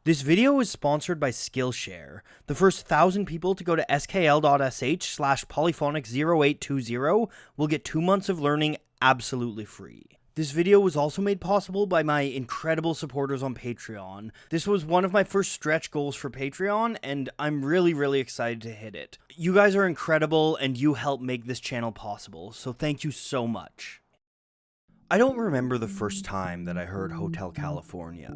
This video is sponsored by Skillshare. The first 1,000 people to go to skl.sh/polyphonic0820 will get 2 months of learning absolutely free. This video was also made possible by my incredible supporters on Patreon. This was one of my first stretch goals for Patreon, and I'm really excited to hit it. You guys are incredible, and you help make this channel possible, so thank you so much. I don't remember the first time that I heard Hotel California.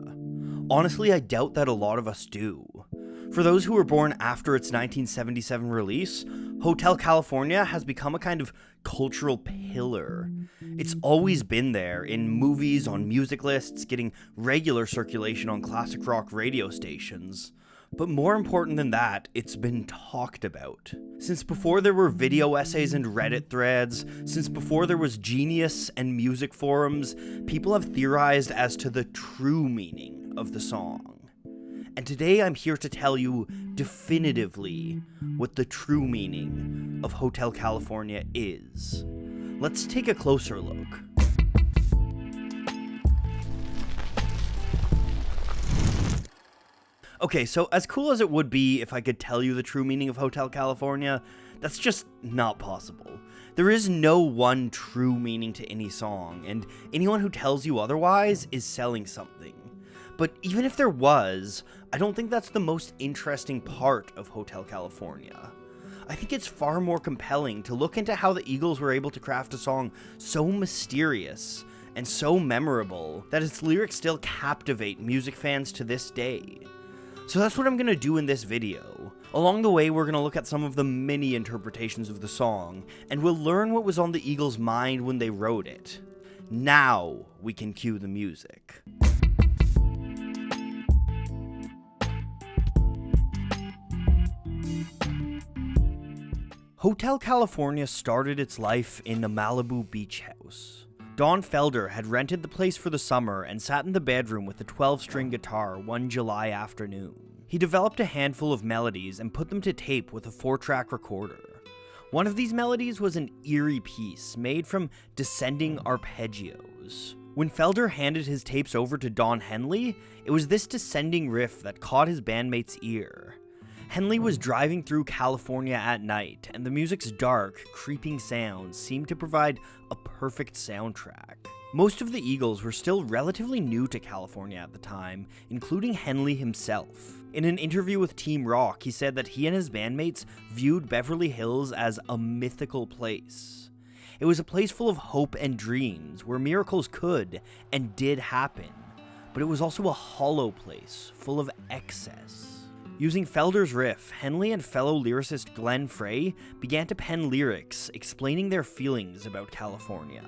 Honestly, I doubt that a lot of us do. For those who were born after its 1977 release, Hotel California has become a kind of cultural pillar. It's always been there in movies, on music lists, getting regular circulation on classic rock radio stations. But more important than that, it's been talked about. Since before there were video essays and Reddit threads, since before there was Genius and music forums, people have theorized as to the true meaning of the song. And today I'm here to tell you definitively what the true meaning of Hotel California is. Let's take a closer look. Okay, so as cool as it would be if I could tell you the true meaning of Hotel California, that's just not possible. There is no one true meaning to any song, and anyone who tells you otherwise is selling something. But even if there was, I don't think that's the most interesting part of Hotel California. I think it's far more compelling to look into how the Eagles were able to craft a song so mysterious and so memorable that its lyrics still captivate music fans to this day. So that's what I'm going to do in this video. Along the way, we're going to look at some of the many interpretations of the song, and we'll learn what was on the Eagles' mind when they wrote it. Now we can cue the music. Hotel California started its life in a Malibu beach house. Don Felder had rented the place for the summer and sat in the bedroom with a 12-string guitar one July afternoon. He developed a handful of melodies and put them to tape with a 4-track recorder. One of these melodies was an eerie piece made from descending arpeggios. When Felder handed his tapes over to Don Henley, it was this descending riff that caught his bandmate's ear. Henley was driving through California at night, and the music's dark, creeping sounds seemed to provide a perfect soundtrack. Most of the Eagles were still relatively new to California at the time, including Henley himself. In an interview with Team Rock, he said that he and his bandmates viewed Beverly Hills as a mythical place. It was a place full of hope and dreams, where miracles could and did happen, but it was also a hollow place, full of excess. Using Felder's riff, Henley and fellow lyricist Glenn Frey began to pen lyrics explaining their feelings about California.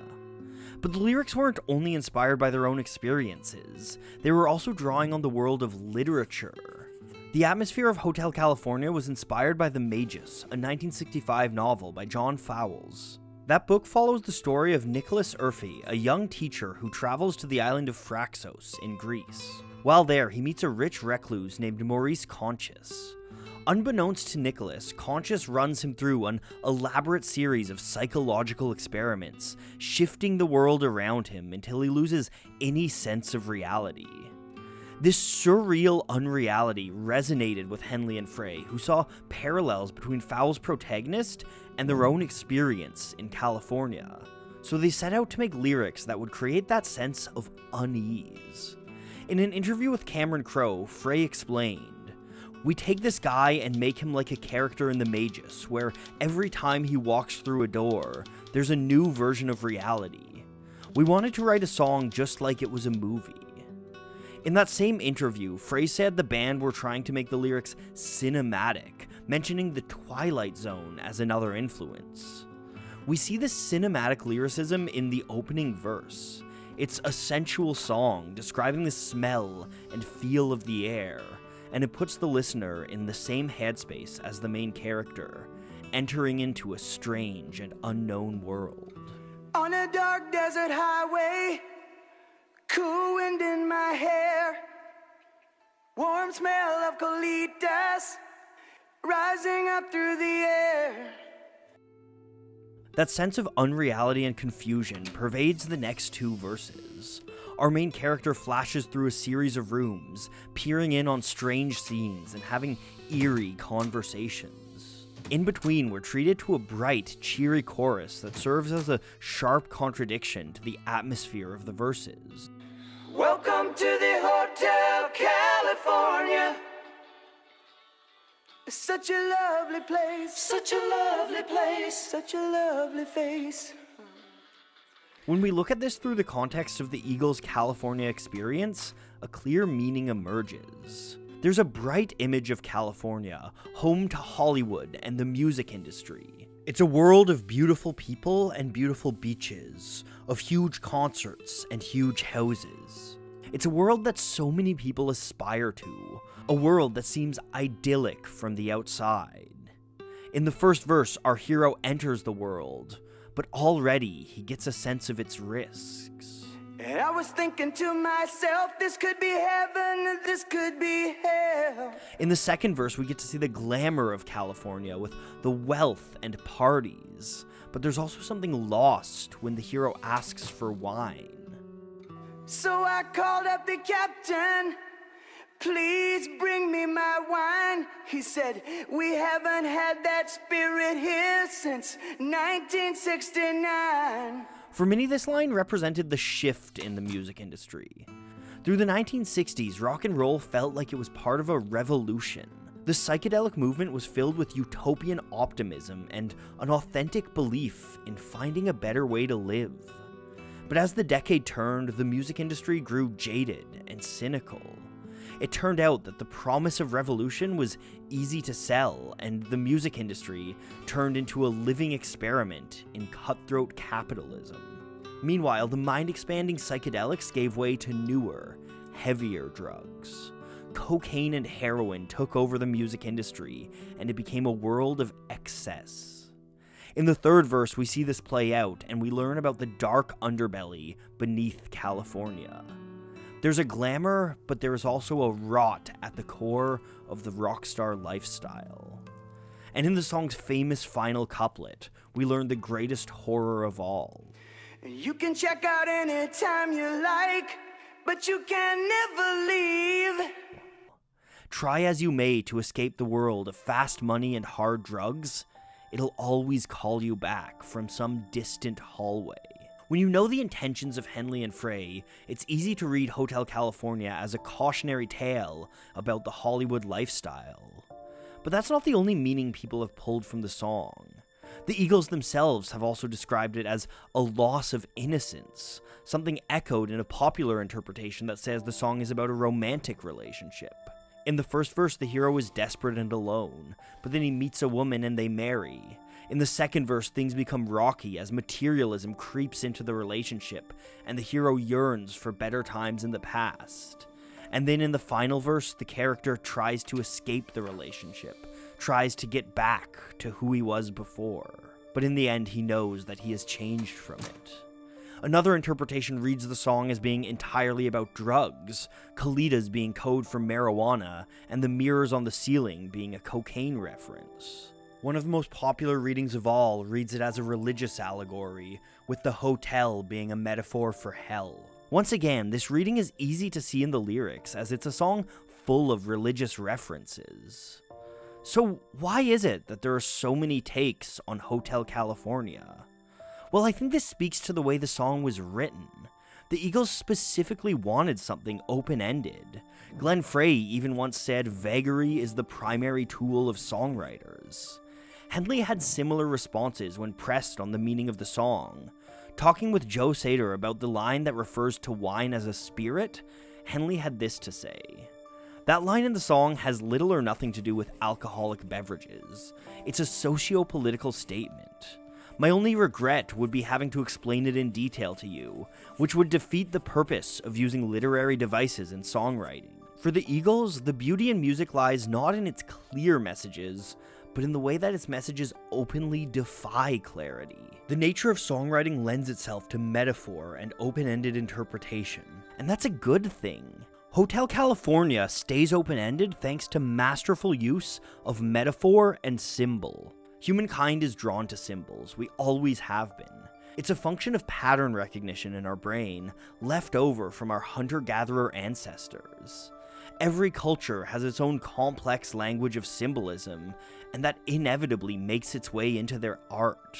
But the lyrics weren't only inspired by their own experiences, they were also drawing on the world of literature. The atmosphere of Hotel California was inspired by The Magus, a 1965 novel by John Fowles. That book follows the story of Nicholas Urfi, a young teacher who travels to the island of Phraxos in Greece. While there, he meets a rich recluse named Maurice Conchus. Unbeknownst to Nicholas, Conchus runs him through an elaborate series of psychological experiments, shifting the world around him until he loses any sense of reality. This surreal unreality resonated with Henley and Frey, who saw parallels between Fowles' protagonist and their own experience in California. So they set out to make lyrics that would create that sense of unease. In an interview with Cameron Crowe, Frey explained, "We take this guy and make him like a character in The Magus, where every time he walks through a door, there's a new version of reality. We wanted to write a song just like it was a movie." In that same interview, Frey said the band were trying to make the lyrics cinematic, mentioning the Twilight Zone as another influence. We see this cinematic lyricism in the opening verse. It's a sensual song describing the smell and feel of the air, and it puts the listener in the same headspace as the main character, entering into a strange and unknown world. On a dark desert highway, cool wind in my hair, warm smell of colitas rising up through the air. That sense of unreality and confusion pervades the next two verses. Our main character flashes through a series of rooms, peering in on strange scenes and having eerie conversations. In between, we're treated to a bright, cheery chorus that serves as a sharp contradiction to the atmosphere of the verses. Welcome to the Hotel California. Such a lovely place, such a lovely place, such a lovely face. When we look at this through the context of the Eagles' California experience, a clear meaning emerges. There's a bright image of California, home to Hollywood and the music industry. It's a world of beautiful people and beautiful beaches, of huge concerts and huge houses. It's a world that so many people aspire to, a world that seems idyllic from the outside. In the first verse, our hero enters the world, but already he gets a sense of its risks. And I was thinking to myself, this could be heaven, this could be hell. In the second verse, we get to see the glamour of California with the wealth and parties, but there's also something lost when the hero asks for wine. So I called up the captain, please bring me my wine. He said, we haven't had that spirit here since 1969. For many, this line represented the shift in the music industry. Through the 1960s, rock and roll felt like it was part of a revolution. The psychedelic movement was filled with utopian optimism and an authentic belief in finding a better way to live. But as the decade turned, the music industry grew jaded and cynical. It turned out that the promise of revolution was easy to sell, and the music industry turned into a living experiment in cutthroat capitalism. Meanwhile, the mind-expanding psychedelics gave way to newer, heavier drugs. Cocaine and heroin took over the music industry, and it became a world of excess. In the third verse, we see this play out, and we learn about the dark underbelly beneath California. There's a glamour, but there is also a rot at the core of the rockstar lifestyle. And in the song's famous final couplet, we learn the greatest horror of all. You can check out anytime you like, but you can never leave. Try as you may to escape the world of fast money and hard drugs, it'll always call you back from some distant hallway. When you know the intentions of Henley and Frey, it's easy to read Hotel California as a cautionary tale about the Hollywood lifestyle. But that's not the only meaning people have pulled from the song. The Eagles themselves have also described it as a loss of innocence, something echoed in a popular interpretation that says the song is about a romantic relationship. In the first verse, the hero is desperate and alone, but then he meets a woman and they marry. In the second verse, things become rocky as materialism creeps into the relationship, and the hero yearns for better times in the past. And then in the final verse, the character tries to escape the relationship, tries to get back to who he was before. But in the end, he knows that he has changed from it. Another interpretation reads the song as being entirely about drugs, Colitas being code for marijuana, and the mirrors on the ceiling being a cocaine reference. One of the most popular readings of all reads it as a religious allegory, with the hotel being a metaphor for hell. Once again, this reading is easy to see in the lyrics, as it's a song full of religious references. So why is it that there are so many takes on Hotel California? Well, I think this speaks to the way the song was written. The Eagles specifically wanted something open-ended. Glenn Frey even once said vagary is the primary tool of songwriters. Henley had similar responses when pressed on the meaning of the song. Talking with Joe Sater about the line that refers to wine as a spirit, Henley had this to say. That line in the song has little or nothing to do with alcoholic beverages. It's a socio-political statement. My only regret would be having to explain it in detail to you, which would defeat the purpose of using literary devices in songwriting. For the Eagles, the beauty in music lies not in its clear messages, but in the way that its messages openly defy clarity. The nature of songwriting lends itself to metaphor and open-ended interpretation, and that's a good thing. Hotel California stays open-ended thanks to masterful use of metaphor and symbol. Humankind is drawn to symbols, we always have been. It's a function of pattern recognition in our brain, left over from our hunter-gatherer ancestors. Every culture has its own complex language of symbolism, and that inevitably makes its way into their art.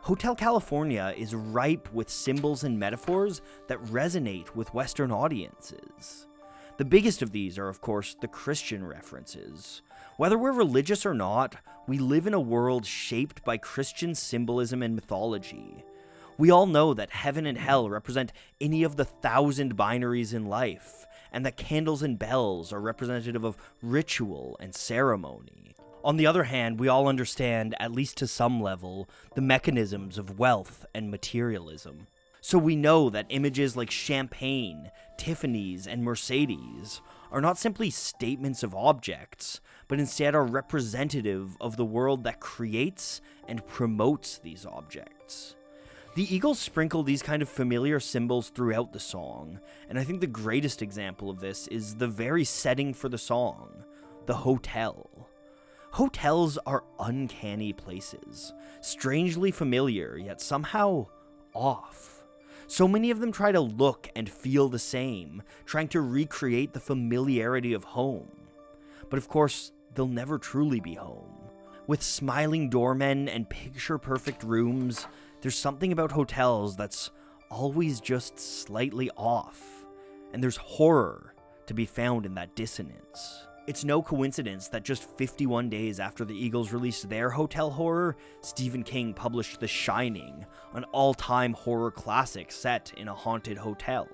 Hotel California is ripe with symbols and metaphors that resonate with Western audiences. The biggest of these are, of course, the Christian references. Whether we're religious or not, we live in a world shaped by Christian symbolism and mythology. We all know that heaven and hell represent any of the 1,000 binaries in life, and that candles and bells are representative of ritual and ceremony. On the other hand, we all understand, at least to some level, the mechanisms of wealth and materialism. So we know that images like champagne, Tiffany's, and Mercedes are not simply statements of objects, but instead are representative of the world that creates and promotes these objects. The Eagles sprinkle these kind of familiar symbols throughout the song, and I think the greatest example of this is the very setting for the song, the hotel. Hotels are uncanny places, strangely familiar, yet somehow off. So many of them try to look and feel the same, trying to recreate the familiarity of home. But of course, they'll never truly be home. With smiling doormen and picture-perfect rooms, there's something about hotels that's always just slightly off, and there's horror to be found in that dissonance. It's no coincidence that just 51 days after the Eagles released their hotel horror, Stephen King published The Shining, an all-time horror classic set in a haunted hotel.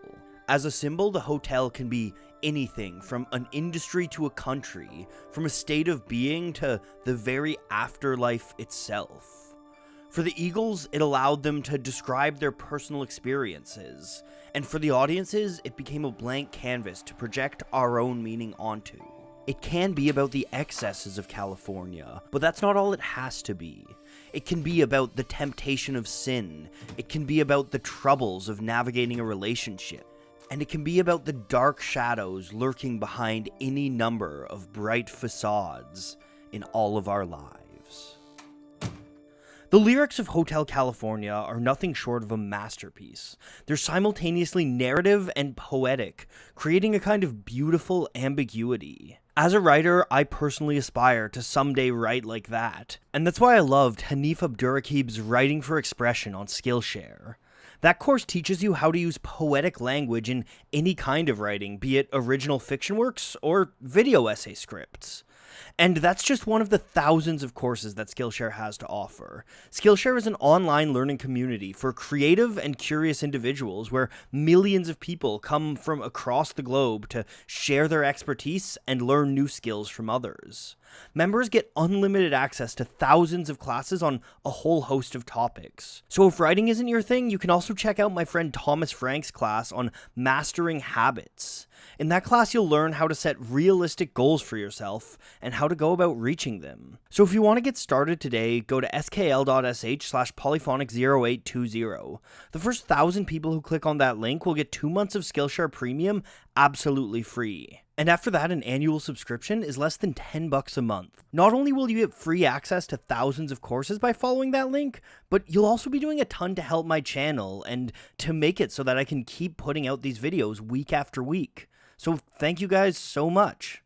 As a symbol, the hotel can be anything from an industry to a country, from a state of being to the very afterlife itself. For the Eagles, it allowed them to describe their personal experiences, and for the audiences, it became a blank canvas to project our own meaning onto. It can be about the excesses of California, but that's not all it has to be. It can be about the temptation of sin, it can be about the troubles of navigating a relationship, and it can be about the dark shadows lurking behind any number of bright facades in all of our lives. The lyrics of Hotel California are nothing short of a masterpiece. They're simultaneously narrative and poetic, creating a kind of beautiful ambiguity. As a writer, I personally aspire to someday write like that, and that's why I loved Hanif Abdurraqib's Writing for Expression on Skillshare. That course teaches you how to use poetic language in any kind of writing, be it original fiction works or video essay scripts. And that's just one of the thousands of courses that Skillshare has to offer. Skillshare is an online learning community for creative and curious individuals where millions of people come from across the globe to share their expertise and learn new skills from others. Members get unlimited access to thousands of classes on a whole host of topics. So if writing isn't your thing, you can also check out my friend Thomas Frank's class on mastering habits. In that class, you'll learn how to set realistic goals for yourself and how to go about reaching them. So if you want to get started today, go to skl.sh/polyphonic0820. The first 1,000 people who click on that link will get 2 months of Skillshare Premium absolutely free. And after that, an annual subscription is less than $10 a month. Not only will you get free access to thousands of courses by following that link, but you'll also be doing a ton to help my channel and to make it so that I can keep putting out these videos week after week. So thank you guys so much.